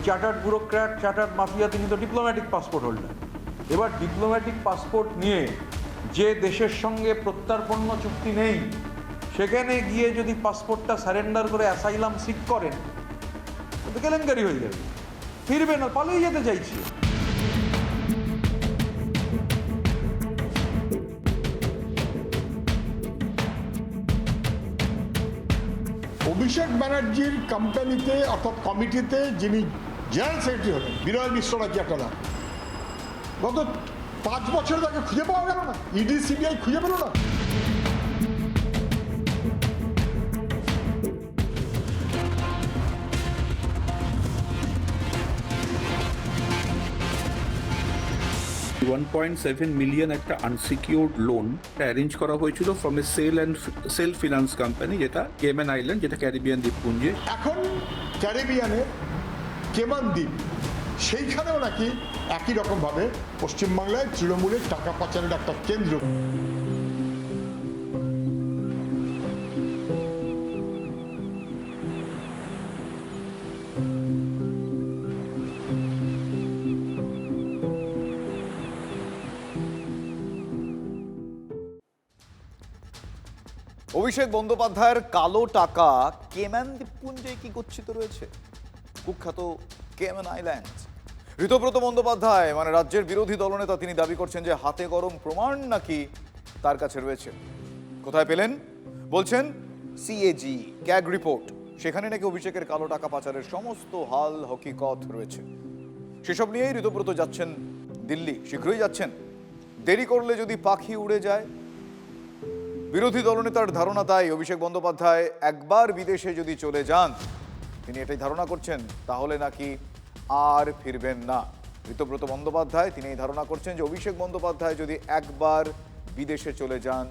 Chartered bureaucrat, chartered mafia, তিনি তো diplomatic passport holder. এবার ডিপ্লোম্যাটিক পাসপোর্ট নিয়ে যে দেশের সঙ্গে প্রত্যর্পণ চুক্তি নেই, সেখানে গিয়ে যদি পাসপোর্টটা সারেন্ডার করে অ্যাসাইলাম সিক করেন, তো কেলেঙ্কারি হয়ে যাবে, ফিরবে না, পালিয়ে যেতে চাইছে। অভিষেক ব্যানার্জির কোম্পানিতে অর্থাৎ কমিটিতে যিনি জেনারেল সেক্রেটারি হলেন, বিনয় মিশ্র নাকি একটা নাম, গত 5 বছর তাকে খুঁজে পাওয়া গেল না, ইডি সিবিআই খুঁজে পেল না। $1.7 মিলিয়ন একটা আনসিকিউরড লোন অ্যারেঞ্জ করা হয়েছিল from a shell finance company, যেটা কেমেন আইল্যান্ড, যেটা ক্যারিবিয়ান দ্বীপপুঞ্জে। এখন ক্যারিবিয়ানে কেমান দ্বীপ, সেইখানেও নাকি একই রকমভাবে পশ্চিমবাংলায় তৃণমূলের টাকা পাচারের একটা কেন্দ্র। অভিষেক বন্দ্যোপাধ্যায়ের কালো টাকা কেম্যান দ্বীপপুঞ্জে কি গচ্ছিত রয়েছে? কুখ্যাত কেম্যান আইল্যান্ড। ঋতব্রত বন্দ্যোপাধ্যায় মানে রাজ্যের বিরোধী দলনেতা, তিনি দাবি করছেন যে হাতে গরম প্রমাণ নাকি তার কাছে রয়েছে। কোথায় পেলেন? বলছেন সিএজি ক্যাগ রিপোর্ট, সেখানে নাকি অভিষেকের কালো টাকা পাচারের সমস্ত হাল হকিকত রয়েছে। সেসব নিয়েই ঋতব্রত যাচ্ছেন দিল্লি, শীঘ্রই যাচ্ছেন। দেরি করলে যদি পাখি উড়ে যায়। বিরোধী দলনেতার ধারণা তাই অভিষেক বন্দ্যোপাধ্যায় একবার বিদেশে যদি চলে যান, তিনি এটাই ধারণা করছেন, তাহলে নাকি আর ফিরবেন না। ঋতব্রত বন্দ্যোপাধ্যায় তিনি এই ধারণা করছেন যে অভিষেক বন্দ্যোপাধ্যায় যদি একবার বিদেশে চলে যান,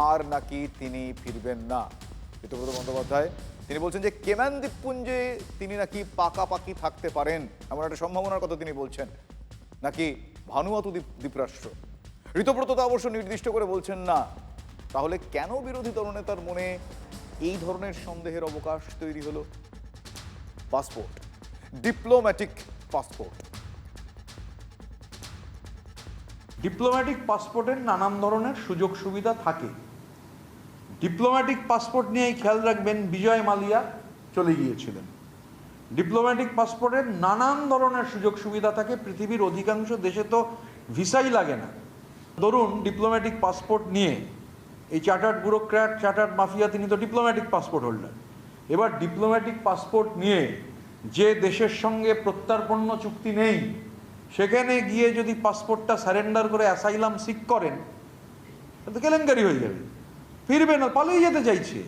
আর নাকি তিনি ফিরবেন না। ঋতব্রত বন্দ্যোপাধ্যায় তিনি বলছেন যে কেম্যান দ্বীপপুঞ্জে তিনি নাকি পাকাপাকি থাকতে পারেন, এমন একটা সম্ভাবনার কথা তিনি বলছেন, নাকি ভানুয়াতু দ্বীপরাষ্ট্র। ঋতব্রত তা অবশ্য নির্দিষ্ট করে বলছেন না। তাহলে কেন বিরোধী দলনেতার মনে এই ধরনের সন্দেহের অবকাশ তৈরি হলো? Passport, diplomatic passport. ডিপ্লোম্যাটিক পাসপোর্টের নানান ধরনের সুযোগ সুবিধা থাকে। ডিপ্লোম্যাটিক পাসপোর্ট নিয়েই খেয়াল রাখবেন, বিজয় মালিয়া চলে গিয়েছিলেন। ডিপ্লোম্যাটিক পাসপোর্টের নানান ধরনের সুযোগ সুবিধা থাকে। পৃথিবীর অধিকাংশ দেশে তো ভিসাই লাগে না। ধরুন ডিপ্লোম্যাটিক পাসপোর্ট নিয়ে এই চার্টার্ড ব্যুরোক্র্যাট, চার্টার্ড মাফিয়া, তিনি তো ডিপ্লোম্যাটিক পাসপোর্ট হোল্ডার। এবার ডিপ্লোম্যাটিক পাসপোর্ট নিয়ে যে দেশের সঙ্গে প্রত্যর্পণ চুক্তি নেই, সেখানে গিয়ে যদি পাসপোর্টটা সারেন্ডার করে অ্যাসাইলাম সিক করেন, তো কেলেঙ্কারি হয়ে যাবে, ফিরবে না, পালিয়ে যেতে চাইছে।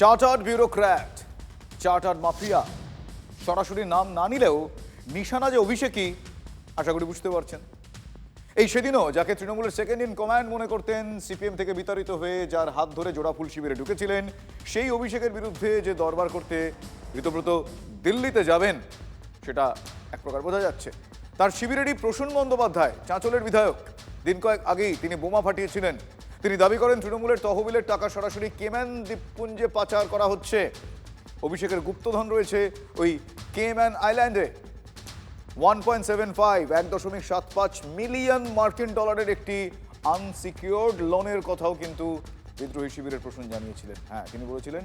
চার্টার্ড ব্যুরোক্র্যাট, চার্টার্ড মাফিয়া, সরাসরি নাম না নিলেও নিশানা যে অভিষেকই, আশা করি বুঝতে পারছেন। এই সেদিনও যাকে তৃণমূলের সেকেন্ড ইন কমান্ড মনে করতেন, সিপিএম থেকে বিতাড়িত হয়ে যার হাত ধরে জোড়াফুল শিবিরে ঢুকেছিলেন, সেই অভিষেকের বিরুদ্ধে যে দরবার করতে ঋতব্রত দিল্লিতে যাবেন, সেটা এক প্রকার বোঝা যাচ্ছে। তার শিবিরেরই প্রসূন বন্দ্যোপাধ্যায়, চাঁচলের বিধায়ক, দিন কয়েক আগেই তিনি বোমা ফাটিয়েছিলেন। তিনি দাবি করেন তৃণমূলের তহবিলের টাকা সরাসরি কেম্যান দ্বীপপুঞ্জে পাচার করা হচ্ছে। অভিষেকের গুপ্তধন রয়েছে ওই কেম্যান আইল্যান্ডে। 1.75 মিলিয়ন মার্কিন ডলারের একটি আনসিকিউরড লোনের কথাও কিন্তু বিদ্রোহী শিবিরের প্রশ্ন জানিয়েছিলেন। হ্যাঁ, তিনি বলেছিলেন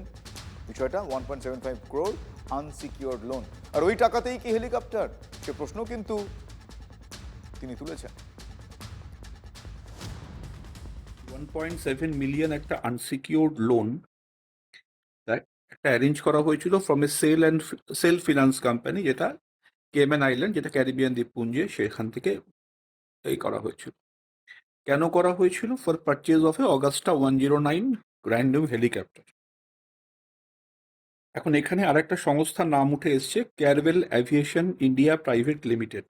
বিষয়টা 1.75 crore আনসিকিউরড লোন। আর ওই টাকাতেই কি হেলিকপ্টার, সে প্রশ্ন কিন্তু তিনি তুলেছেন। 1.7 মিলিয়ন একটা আনসিকিউরড লোন একটা অ্যারেঞ্জ করা হয়েছিল from a shell finance company, যেটা কেমেন আইল্যান্ড, যেটা ক্যারিবিয়ান দ্বীপপুঞ্জে, সেখান থেকে এই করা হয়েছিল। কেন করা হয়েছিল? For purchase of a Agusta 109 Grand helicopter. এখন এখানে আরেকটা সংস্থার নাম উঠে এসছে, Carvel Aviation India Private Limited.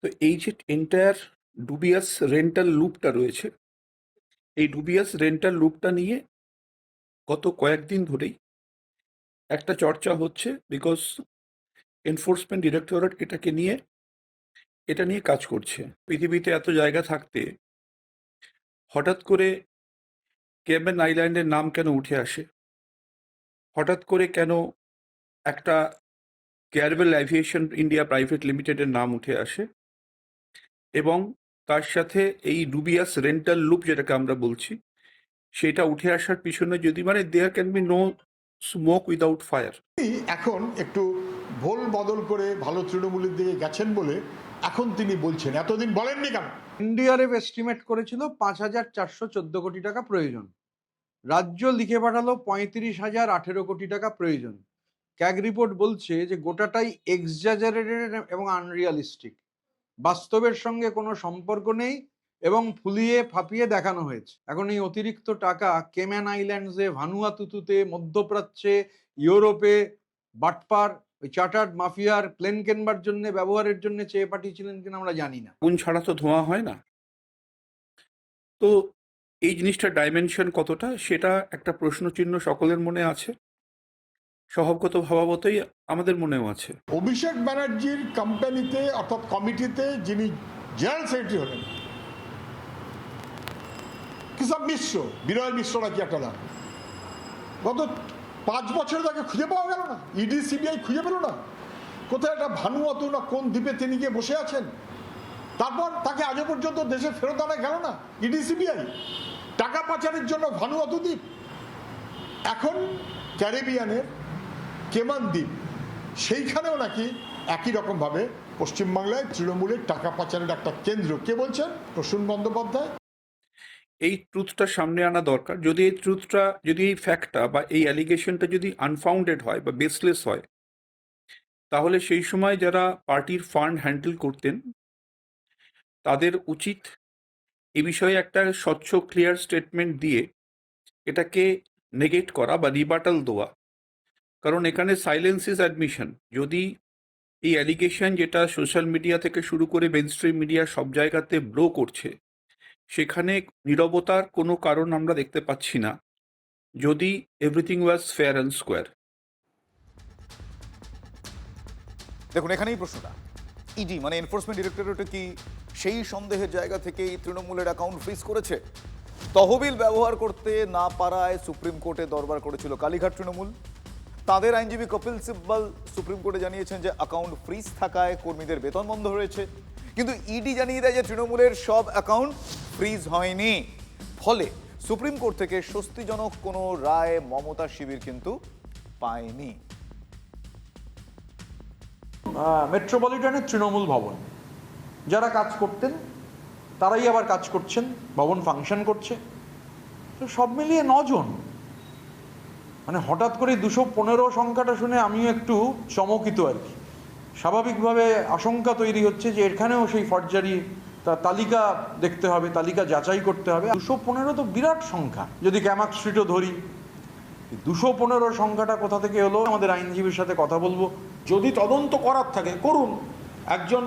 তো এই যে এন্টায়ার ডুবিয়াস রেন্টাল লুপটা রয়েছে, এই ডুবিয়াস রেন্টাল লুপটা নিয়ে গত কয়েকদিন ধরেই একটা চর্চা হচ্ছে, বিকজ এনফোর্সমেন্ট ডিরেক্টরেট এটা নিয়ে কাজ করছে। পৃথিবীতে এত জায়গা থাকতে হঠাৎ করে কেমেন আইল্যান্ডের নাম কেন উঠে আসে? হঠাৎ করে কেন একটা কেয়ারবেল অ্যাভিয়েশন ইন্ডিয়া প্রাইভেট লিমিটেডের নাম উঠে আসে এবং তার সাথে এই ডুবিয়াস রেন্টাল লুপ যেটাকে আমরা বলছি সেটা উঠে আসার পিছনে যদি মানে there can be no smoke without fire. এখন একটু ভোল বদল করে ভালো তৃণমূলের দিকে গেছেন বলে এখন তিনি বলছেন, এতদিন বলেননি কেন? এনডিআরএফ এস্টিমেট করেছিল 5,414 কোটি টাকা প্রয়োজন, রাজ্য লিখে পাঠালো 35,018 কোটি টাকা প্রয়োজন। ক্যাগ রিপোর্ট বলছে যে গোটাটাই এক্সাজারেটেড এবং আনরিয়ালিস্টিক, বাস্তবের সঙ্গে কোনো সম্পর্ক নেই এবং ফুলিয়ে ফাঁপিয়ে দেখানো হয়েছে। এখন এই অতিরিক্ত টাকা কেম্যান আইল্যান্ডসে, ভানুয়াতুতুতে, মধ্যপ্রাচ্যে, ইউরোপে বাটপার ওই চার্টার্ড মাফিয়ার প্লেন কেনবার জন্য ব্যবহারের জন্য চেয়ে পাঠিয়েছিলেন কিনা আমরা জানি না। আগুন ছাড়া তো ধোঁয়া হয় না। তো এই জিনিসটার ডাইমেনশন কতটা সেটা একটা প্রশ্নচিহ্ন সকলের মনে আছে, স্বভাবগত ভাবাবতই আমাদের মনেও আছে। অভিষেক ব্যানার্জির কোম্পানিতে অর্থাৎ কমিটিতে যিনি জেনারেল সেক্রেটারি হলেন, কি সব মিশ্র, বিরয় মিশ্র নাকি একটা নাম, গত 5 বছর তাকে খুঁজে পাওয়া গেল না। ইডি সিবিআই খুঁজে পেল না। কোথায় একটা ভানুয়াতু না কোন দ্বীপে তিনি গিয়ে বসে আছেন। তারপর তাকে আজও পর্যন্ত দেশে ফেরত আনা গেল না ইডি সিবিআই। টাকা পাচারের জন্য ভানুয়াতু দ্বীপ, এখন ক্যারিবিয়ানের কেমান দ্বীপ, সেইখানেও নাকি একই রকমভাবে পশ্চিমবাংলায় তৃণমূলের টাকা পাচারের একটা কেন্দ্র। কে বলছেন? প্রসূন বন্দ্যোপাধ্যায়। এই ট্রুথটা সামনে আনা দরকার। যদি এই ট্রুথটা, যদি এই ফ্যাক্টটা বা এই অ্যালিগেশনটা যদি আনফাউন্ডেড হয় বা বেসলেস হয়, তাহলে সেই সময় যারা পার্টির ফান্ড হ্যান্ডেল করতেন তাদের উচিত এ বিষয়ে একটা স্বচ্ছ ক্লিয়ার স্টেটমেন্ট দিয়ে এটাকে নেগেট করা বা রিবাটাল দেওয়া। কারণ এখানে সাইলেন্স ইজ অ্যাডমিশন। যদি এই অ্যালিগেশন যেটা সোশ্যাল মিডিয়া থেকে শুরু করে মেইনস্ট্রিম মিডিয়া সব জায়গাতে ব্লো করছে, সেখানে নীরবতার কোনো কারণ আমরা দেখতে পাচ্ছি না যদি everything was fair and square. দেখুন এখানেই প্রশ্নটা, ইডি মানে এনফোর্সমেন্ট ডিরেক্টরেট কি সেই সন্দেহের জায়গা থেকেই তৃণমূলের অ্যাকাউন্ট ফ্রিজ করেছে? তহবিল ব্যবহার করতে না পারায় সুপ্রিম কোর্টে দরবার করেছিল কালীঘাট তৃণমূল। তাদের আইনজীবী কপিল সিব্বল সুপ্রিম কোর্টে জানিয়েছেন যে অ্যাকাউন্ট ফ্রিজ থাকায় কর্মীদের বেতন বন্ধ হয়েছে, কিন্তু ইডি জানিয়ে দেয় যে তৃণমূলের সব অ্যাকাউন্ট ফ্রিজ হয়নি। ফলে সুপ্রিম কোর্ট থেকে স্বস্তিজনক কোনো রায় মমতা শিবির কিন্তু পায়নি। মেট্রোপলিটনের তৃণমূল ভবন যারা কাজ করতেন তারাই আবার কাজ করছেন, ভবন ফাংশন করছে। তো সব মিলিয়ে 9 জন, মানে হঠাৎ করে 215 সংখ্যাটা শুনে আমিও একটু চমকিত আর কি। স্বাভাবিকভাবে আশঙ্কা তৈরি হচ্ছে যে এখানেও সেই ফর্জারি তালিকা দেখতে হবে, তালিকা যাচাই করতে হবে। 215 তো বিরাট সংখ্যা। যদি ক্যামাক স্ট্রিটও ধরি, 215 সংখ্যাটা কোথা থেকে এলো? আমাদের আইনজীবীর সাথে কথা বলবো। যদি তদন্ত করার থাকে করুন, একজন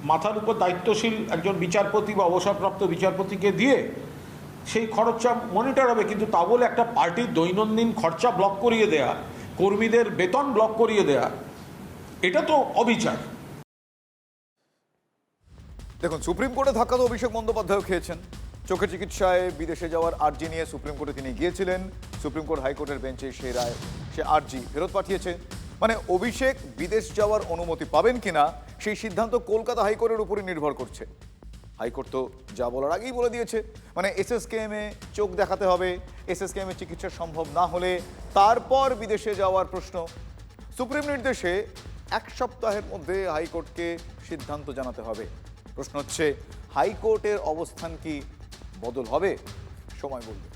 মাথার উপর দায়িত্বশীল একজন বিচারপতি বা অবসরপ্রাপ্ত বিচারপতিকে দিয়ে সেই খরচা মনিটর হবে, কিন্তু তা বলে একটা পার্টির দৈনন্দিন খরচা ব্লক করিয়ে দেয়া, কর্মীদের বেতন ব্লক করিয়ে দেয়া, এটা তো অবিচার। দেখুন সুপ্রিম কোর্টে ধাক্কা তো অভিষেক বন্দ্যোপাধ্যায়ও খেয়েছেন। চোখের চিকিৎসায় বিদেশে যাওয়ার আর্জি নিয়ে সুপ্রিম কোর্টে তিনি গিয়েছিলেন। সুপ্রিম কোর্ট হাইকোর্টের বেঞ্চে সেই রায়, সে আর্জি ফেরত পাঠিয়েছে। মানে অভিষেক বিদেশ যাওয়ার অনুমতি পাবেন কিনা সেই সিদ্ধান্ত কলকাতা হাইকোর্টের উপরই নির্ভর করছে। হাইকোর্ট তো যা বলার আগেই বলে দিয়েছে, মানে এসএসকেএমে চোখ দেখাতে হবে, এসএসকেএমে চিকিৎসা সম্ভব না হলে তারপর বিদেশে যাওয়ার প্রশ্ন। সুপ্রিম নির্দেশে 1 সপ্তাহের মধ্যে হাইকোর্টকে সিদ্ধান্ত জানাতে হবে। প্রশ্ন হচ্ছে হাইকোর্টের অবস্থান কি বদল হবে? সময় বলবে।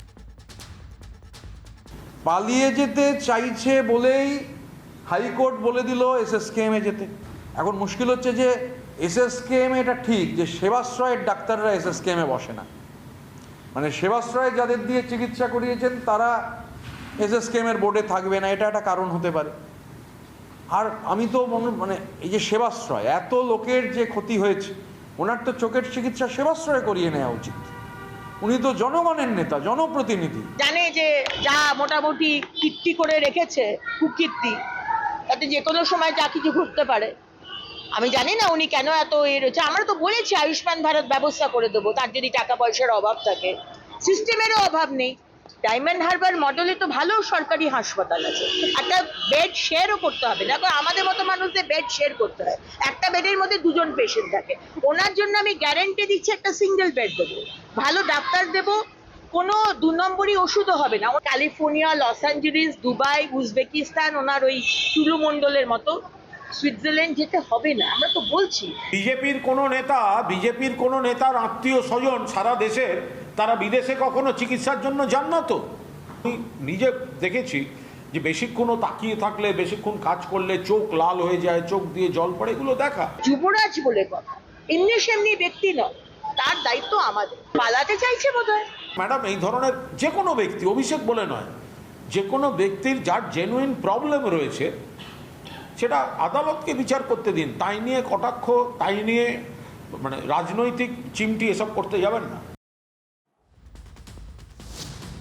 পালিয়ে যেতে চাইছে বলেই হাইকোর্ট বলে দিল এসএসকেএমে যেতে। এখন মুশকিল হচ্ছে যে এসএসকেএমে এটা ঠিক যে সেবাশ্রয়ের ডাক্তাররা এসএসকেএমে বসে না, মানে সেবাশ্রয়ে যাদের দিয়ে চিকিৎসা করিয়েছেন তারা এসএসকেএমের বোর্ডে থাকবে না, এটা একটা কারণ হতে পারে। আর আমি তো মানে এই যে সেবাশ্রয়, এত লোকের যে ক্ষতি হয়েছে, ওনার তো চোখের চিকিৎসা সেবাশ্রয়ে করিয়ে নেওয়া উচিত। উনি তো জনগণের নেতা, জনপ্রতিনিধি। জানে যে যা মোটামুটি কীর্তি করে রেখেছে, কুকীর্তি, তাতে যে কোনো সময় যা কিছু ঘটতে পারে। আমি জানি না উনি কেন এত রয়েছে। আমরা তো বলেছি আয়ুষ্মান ভারত ব্যবস্থা করে দেবো, তার যদি টাকা পয়সার অভাব থাকে। সিস্টেমেরও অভাব নেই, ডায়মন্ড হারবার মডেলে তো ভালো সরকারি হাসপাতাল আছে, একটা বেড শেয়ারও করতে হবে না, কারণ আমাদের মতো মানুষদের বেড শেয়ার করতে হয়, একটা বেডের মধ্যে দুজন পেশেন্ট থাকে। ওনার জন্য আমি গ্যারান্টি দিচ্ছি একটা সিঙ্গেল বেড দেবো, ভালো ডাক্তার দেবো, কোনো 2 নম্বরই ওষুধও হবে না। California, loss Angeles, Dubai, Uzbekistan, ওনার ওই টুলু মণ্ডলের মতো সুইজারল্যান্ড যেতে হবে না, আমরা তো বলছি। বিজেপির কোনো নেতার আত্মীয় স্বজন সারা দেশের, তারা বিদেশে কখনো চিকিৎসার জন্য যান না তো। আমি নিজে দেখেছি যে বেশিক্ষণও তাকিয়ে থাকলে, বেশিক্ষণ কাজ করলে চোখ লাল হয়ে যায়, চোখ দিয়ে জল পড়ে, এগুলো দেখা। যুবরাজ বলে কথা, এমনি সেমনি ব্যক্তি নয়, তার দায়িত্ব আমাদের। পালাতে চাইছে বোধহয়। ম্যাডাম, এই ধরনের যে কোনো ব্যক্তি, অভিষেক বলে নয়, যে কোনো ব্যক্তির যার জেনুইন প্রবলেম রয়েছে সেটা আদালতকে বিচার করতে দিন। তাই নিয়ে কটাক্ষ, তাই নিয়ে মানে রাজনৈতিক চিমটি এসব করতে যাবেন না।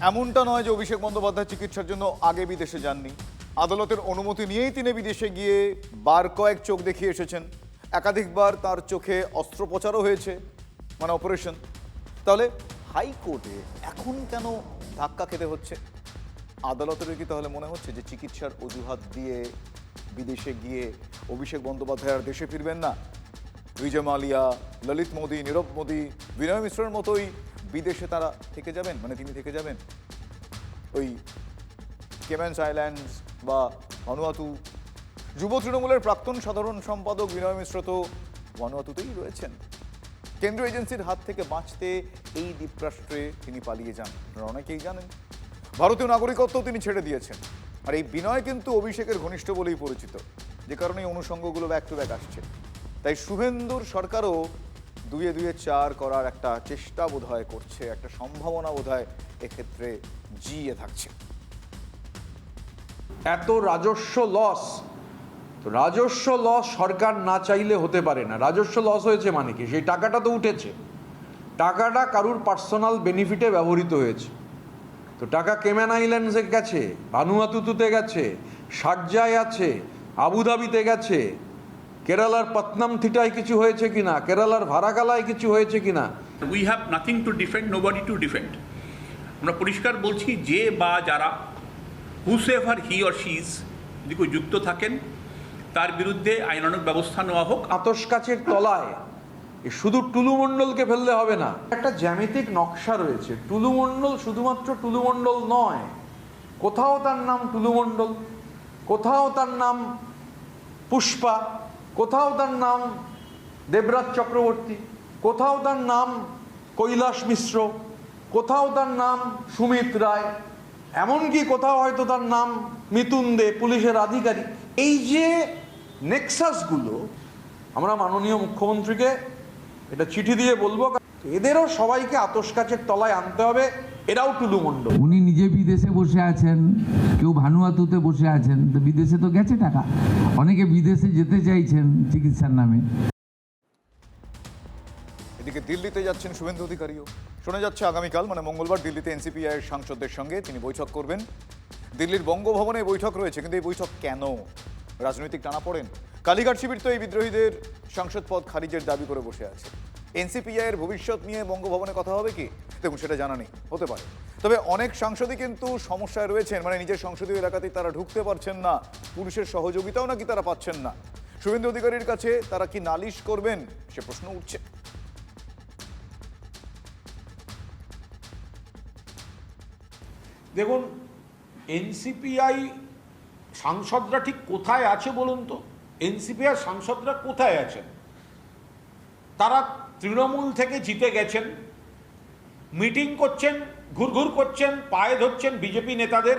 এমনটা নয় যে অভিষেক বন্দ্যোপাধ্যায় চিকিৎসার জন্য আগে বিদেশে যাননি, আদালতের অনুমতি নিয়েই তিনি বিদেশে গিয়ে বার কয়েক চোখ দেখিয়ে এসেছেন। একাধিকবার তার চোখে অস্ত্রোপচারও হয়েছে, মানে অপারেশন। তাহলে হাইকোর্টে এখন কেন ধাক্কা খেতে হচ্ছে? আদালতের কি তাহলে মনে হচ্ছে যে চিকিৎসার অজুহাত দিয়ে বিদেশে গিয়ে অভিষেক বন্দ্যোপাধ্যায় আর দেশে ফিরবেন না? বিজয় মালিয়া, ললিত মোদী, নীরব মোদী, বিনয় মিশ্রের মতোই বিদেশে তারা থেকে যাবেন, মানে তিনি থেকে যাবেন ওই কেম্যানস আইল্যান্ডস বা ভানুয়াতু। যুব তৃণমূলের প্রাক্তন সাধারণ সম্পাদক বিনয় মিশ্র তো ভানুয়াতুতেই রয়েছেন। কেন্দ্রীয় এজেন্সির হাত থেকে বাঁচতে এই দ্বীপরাষ্ট্রে তিনি পালিয়ে যান, আপনারা অনেকেই জানেন। ভারতীয় নাগরিকত্ব তিনি ছেড়ে দিয়েছেন। আর এই বিনয় কিন্তু অভিষেকের ঘনিষ্ঠ বলেই পরিচিত, যে কারণে এই অনুষঙ্গগুলো ব্যাক টু ব্যাক আসছে। তাই শুভেন্দুর সরকারও 2-2 4 করার একটা চেষ্টা বোধহয় করছে, একটা সম্ভাবনা বোধহয় এক্ষেত্রে জিয়ে থাকছে। এত রাজস্ব লস সরকার না চাইলে হতে পারে না। রাজস্ব লস হয়েছে মানে কি? সেই টাকাটা তো উঠেছে, টাকাটা কারুর পার্সোনাল বেনিফিটে ব্যবহৃত হয়েছে। তো টাকা কেম্যান আইল্যান্ডসে গেছে, ভানুয়াতুতুতে গেছে, শারজায় আছে, আবুধাবিতে গেছে, কেরালার পত্তনমথিটায় কিছু হয়েছে কিনা, কেরালার ভারাকালায় কিছু হয়েছে কিনা। We have nothing to defend, nobody to defend. আমরা পরিষ্কার বলছি, যে বা যারা হুসএভার হি অর শি ইজ যদি কেউ যুক্ত থাকেন তার বিরুদ্ধে আইনানুগ ব্যবস্থা নেওয়া হোক। আতস কাচের তলায় শুধু টুলু মণ্ডলকে ফেললে হবে না, একটা জ্যামিতিক নকশা রয়েছে। টুলু মণ্ডল শুধুমাত্র টুলু মণ্ডল নয়, কোথাও তার নাম টুলু মণ্ডল, কোথাও তার নাম পুষ্পা, কোথাও তার নাম দেবরাজ চক্রবর্তী, কোথাও তার নাম কৈলাস মিশ্র, কোথাও তার নাম সুমিত রায়, এমনকি কোথাও হয়তো তার নাম মিতুন দে, পুলিশের আধিকারিক। এই যে নেক্সাসগুলো, আমরা মাননীয় মুখ্যমন্ত্রীকে এটা চিঠি দিয়ে বলবো, এদেরও সবাইকে আতস কাচের তলায় আনতে হবে। এরাও টুলু মণ্ডল। উনি নিজে বিদেশে বসে আছেন, কেউ ভানুয়াতুতে বসে আছেন, তো বিদেশে তো গেছে টাকা। অনেকে বিদেশে যেতে চাইছেন চিকিৎসার নামে। এদিকে দিল্লিতে যাচ্ছেন শুভেন্দু অধিকারীও। শোনা যাচ্ছে আগামীকাল মানে মঙ্গলবার দিল্লিতে এনসিপিআই এর সাংসদদের সঙ্গে তিনি বৈঠক করবেন। দিল্লির বঙ্গভবনে বৈঠক রয়েছে, কিন্তু এই বৈঠক কেন? রাজনৈতিক টানাপোড়েন। কালীঘাট শিবির তো এই বিদ্রোহীদের সাংসদ পদ খারিজের দাবি করে বসে আছে। এনসিপিআই এর ভবিষ্যৎ নিয়ে বঙ্গভবনে কথা হবে কি? দেখুন, সেটা জানা নেই, হতে পারে। তবে অনেক সাংসদই কিন্তু সমস্যায় রয়েছেন, মানে নিজের সংসদীয় এলাকাতেই তারা ঢুকতে পারছেন না, পুলিশের সহযোগিতাও নাকি তারা পাচ্ছেন না। শুভেন্দু অধিকারীর কাছে তারা কি নালিশ করবেন, সে প্রশ্ন উঠছে। দেখুন, এনসিপিআই সাংসদরা ঠিক কোথায় আছে বলুন তো? এনসিপিআই সাংসদরা কোথায় আছেন? তারা তৃণমূল থেকে জিতে গেছেন, মিটিং করছেন, ঘুরঘুর করছেন, পায়ে ধরছেন বিজেপি নেতাদের,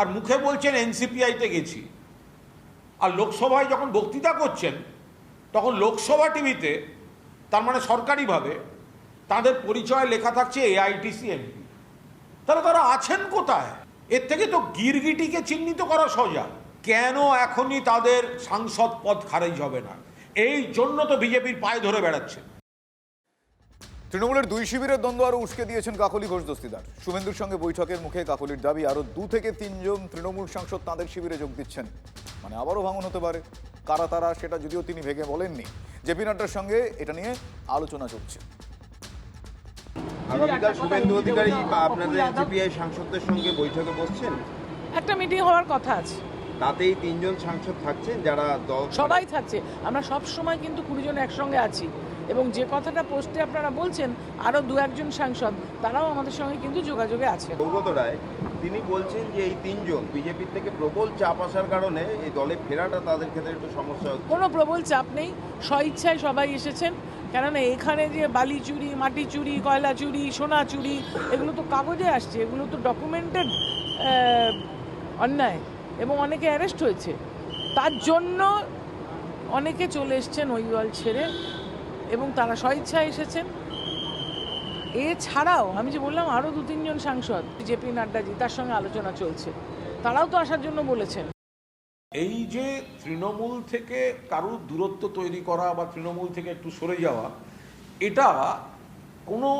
আর মুখে বলছেন এনসিপিআইতে গেছি। আর লোকসভায় যখন বক্তৃতা করছেন তখন লোকসভা টিভিতে, তার মানে সরকারিভাবে, তাদের পরিচয় লেখা থাকছে এআইটিসি এমপি। তাহলে তারা আছেন কোথায়? এর থেকে তো গিরগিটিকে চিহ্নিত করা সোজা। কেন এখনই তাদের সাংসদ পদ খারিজ হবে না? এই জন্য তো বিজেপির পায়ে ধরে বেড়াচ্ছে। তৃণমূলের 2 শিবিরের দ্বন্দ্ব আরও উস্কে দিয়েছেন কাকলি ঘোষ দস্তিদার। শুভেন্দুর সঙ্গে বৈঠকের মুখে কাকলির দাবি আরও 2 থেকে 3 জন তৃণমূল সাংসদ তাদের শিবিরে যোগ দিচ্ছেন। মানে আবারও ভাঙন হতে পারে। কারা তারা সেটা যদিও তিনি ভেঙে বলেননি। জেপি নাড্ডার সঙ্গে এটা নিয়ে আলোচনা চলছে। আগামীকাল শুভেন্দু অধিকারী বা আপনাদের সিপিআই সাংসদদের সঙ্গে বৈঠকে বসছেন, একটা মিটিং হওয়ার কথা আছে, তাতেই 3 জন সাংসদ থাকছেন যারা দল সবাই থাকছে। আমরা সব সময় কিন্তু 20 জন একসঙ্গে আছি, এবং যে কথাটা পোস্টে আপনারা বলছেন আরও 2-1 সাংসদ তারাও আমাদের সঙ্গে কিন্তু যোগাযোগে আছে। সৌগত রায় তিনি বলছেন যে এই 3 জন বিজেপির থেকে প্রবল চাপ আসার কারণে এই দলে ফেরাটা তাদের ক্ষেত্রে একটু সমস্যা হচ্ছে। কোনো প্রবল চাপ নেই, স্বইচ্ছায় সবাই এসেছেন। কেননা এখানে যে বালি চুরি, মাটি চুরি, কয়লা চুরি, সোনা চুরি, এগুলো তো কাগজে আসছে, এগুলো তো ডকুমেন্টেড অন্যায়, এবং অনেকে অ্যারেস্ট হয়েছে। তার জন্য অনেকে চলে এসছেন ওই দল ছেড়ে, এবং তারা স্বইচ্ছায় এসেছেন। এছাড়াও আমি যে বললাম আরও 2-3 জন সাংসদ, জেপি নাড্ডাজি, তার সঙ্গে আলোচনা চলছে, তারাও তো আসার জন্য বলেছেন। এই যে তৃণমূল থেকে কারুর দূরত্ব তৈরি করা বা তৃণমূল থেকে একটু সরে যাওয়া, এটা কোনো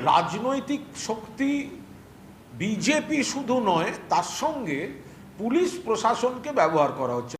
রাজনৈতিক শক্তি বিজেপি শুধু নয়, তার সঙ্গে পুলিশ প্রশাসনকে ব্যবহার করা হচ্ছে।